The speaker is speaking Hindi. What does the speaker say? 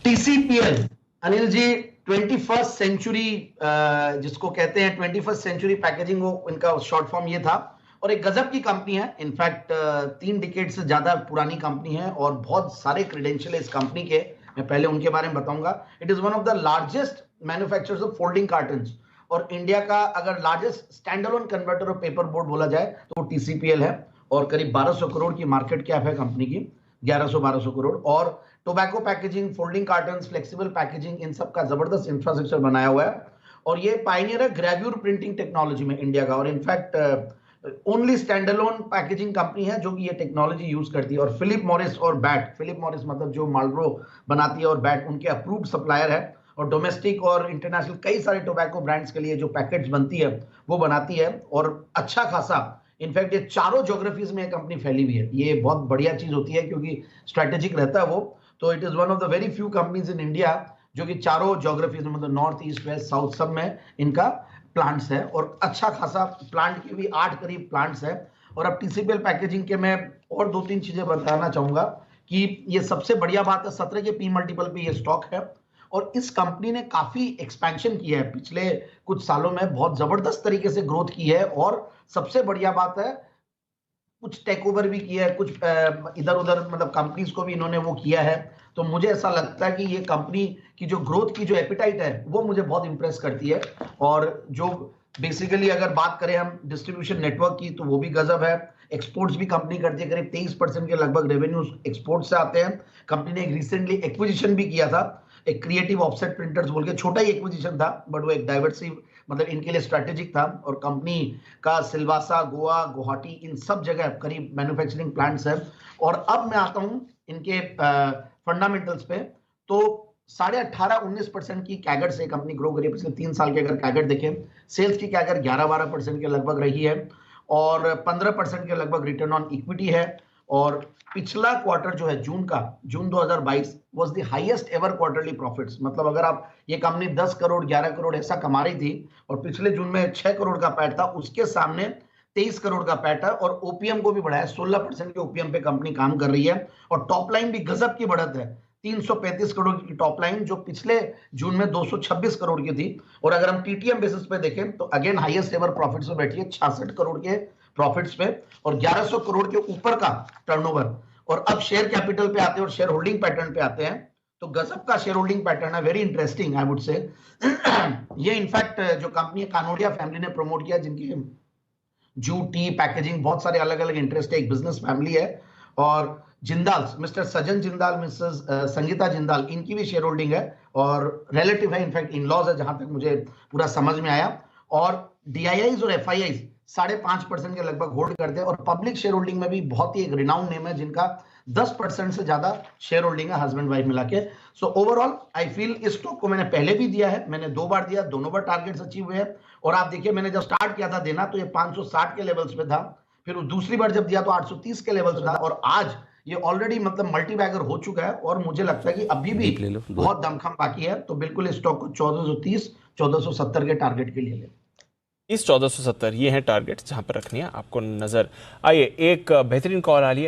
टीसीपीएल, अनिल जी, 21st सेंचुरी जिसको कहते हैं 21st सेंचुरी पैकेजिंग, वो इनका शॉर्ट फॉर्म ये था। और एक गजब की कंपनी है, इनफैक्ट 3 डिकेड से ज्यादा पुरानी कंपनी है और बहुत सारे क्रेडेंशियल है इस कंपनी के। मैं पहले उनके बारे में बताऊंगा। It is one of the largest manufacturers of folding cottons, और इंडिया का अगर largest stand alone converter of paper board बोला जाए तो वो टीसीपीएल है। और करीब 1200 करोड़ की मार्केट कैप है कंपनी की, 1100-1200 करोड़। और tobacco packaging, folding carton, flexible packaging, इन सब का जबरदस्त इंफ्रास्ट्रक्चर बनाया हुआ है। और ये पायनियर है ग्रेव्यूर प्रिंटिंग टेक्नोलॉजी में इंडिया का, और in fact only stand alone packaging company है जो कि ये टेक्नोलॉजी यूज करती है। और फिलिप मॉरिस और बैट, फिलिप मॉरिस मतलब जो मार्लबोरो बनाती है, और बैट उनके अप्रूव्ड सप्लायर है। और डोमेस्टिक और इंटरनेशनल कई सारे टोबैको ब्रांड्स के लिए जो पैकेट्स बनती है वो बनाती है, और अच्छा खासा। इनफैक्ट ये चारों ज्योग्राफीज में कंपनी फैली हुई है। ये बहुत बढ़िया चीज होती है क्योंकि स्ट्रेटेजिक रहता है वो। तो it is one of the very few companies in India जो कि चारों ज्योग्राफीज में, मतलब नॉर्थ, ईस्ट, वेस्ट, साउथ, सब में इनका प्लांट्स है। और अच्छा खासा प्लांट के भी 8 करीब प्लांट्स है। और अब टीसीपीएल पैकेजिंग के मैं और 2-3 चीजें बताना चाहूंगा कि ये सबसे बढ़िया बात है, 17 के पी मल्टीपल पे ये स्टॉक है। और इस कंपनी ने काफी एक्सपेंशन किया है पिछले कुछ सालों में, बहुत जबरदस्त तरीके से ग्रोथ की है। और सबसे बढ़िया बात है, कुछ टेक ओवर भी किया है, कुछ इधर उधर मतलब कंपनीज को भी इन्होंने वो किया है। तो मुझे ऐसा लगता है कि ये कंपनी की जो ग्रोथ की जो एपिटाइट है वो मुझे बहुत इंप्रेस करती है। और जो बेसिकली अगर बात करें हम डिस्ट्रीब्यूशन नेटवर्क की, तो वो भी गजब है। एक्सपोर्ट्स भी कंपनी करती है, करीब 23% के लगभग रेवेन्यूज एक्सपोर्ट से आते हैं। कंपनी ने एक रिसेंटली एक्विजिशन भी किया था, एक क्रिएटिव ऑफसेट प्रिंटर्स बोल के, छोटा ही एक्विजिशन था बट वो एक डाइवर्सिव, मतलब इनके लिए स्ट्रेटेजिक था। और कंपनी का सिलवासा, गोवा, गुवाहाटी, इन सब जगह करीब मैन्युफैक्चरिंग प्लांट्स है। और अब मैं आता हूं इनके फंडामेंटल्स पे। तो 18.5-19% की कैगर से कंपनी ग्रो करी है पिछले 3 साल के। अगर कैगर देखें, सेल्स की कैगर 11-12% के लगभग रही है, और 15% के लगभग रिटर्न ऑन इक्विटी है। और पिछला क्वार्टर जो है जून 2022 was the highest ever quarterly profits. मतलब अगर आप, ये कंपनी 10 करोड़ 11 करोड़ ऐसा कमा रही थी, और पिछले जून में 6 करोड़ का पैट था, उसके सामने 23 करोड़ का पैट है। और ओपीएम को भी बढ़ाया, 16% के ओपीएम पे कंपनी काम कर रही है। और टॉप लाइन भी गजब की बढ़त है, 335 करोड़ की टॉप लाइन, जो पिछले जून में 226 करोड़ की थी। और अगर हम टीटीएम बेसिस पे देखें तो अगेन हाईएस्ट एवर प्रॉफिट्स में बैठी है, 66 करोड़ के प्रॉफिट्स पे, और 1100 करोड़ के ऊपर का टर्नओवर। और अब शेयर कैपिटल पे आते हैं और शेयर होल्डिंग पैटर्न पे आते हैं। तो गजब का शेयर होल्डिंग पैटर्न है, very interesting I would say. ये इनफैक्ट जो कंपनी है कानोडिया फैमिली ने प्रमोट किया, जिनकी जूट, टी, पैकेजिंग, बहुत सारे अलग अलग इंटरेस्ट है, एक बिजनेस फैमिली है। और जिंदाल, मिस्टर सजन जिंदाल, मिसेस संगीता जिंदाल, इनकी भी शेयर होल्डिंग है और रिलेटिव है, इनफैक्ट इन लॉज है, जहां तक मुझे पूरा समझ में आया। और डीआईआईज और एफआईआईज 5.5% के लगभग होल्ड करते हैं। और पब्लिक शेयर होल्डिंग में भी बहुत ही एक रिनाउंड नेम है जिनका 10% से ज्यादा शेयर होल्डिंग है, हस्बैंड वाइफ मिला के। सो ओवरऑल आई फील, इस स्टॉक को मैंने पहले भी दिया है, मैंने 2 बार दिया, दोनों बार टारगेट्स अचीव हुए हैं। और आप देखिए, मैंने जब स्टार्ट किया था देना तो ये 560 के लेवल्स पे था, फिर दूसरी बार जब दिया तो 830 के लेवल्स पे था, और आज ये ऑलरेडी मतलब मल्टी बैगर हो चुका है। और मुझे लगता है कि अभी भी बहुत दमखम बाकी है। तो बिल्कुल इस स्टॉक को 1430, 1470 के टारगेट के लिए ले। इस 1470 ये है टारगेट जहां पर रखनी है आपको नजर। आइए, एक बेहतरीन कॉल आ रही है।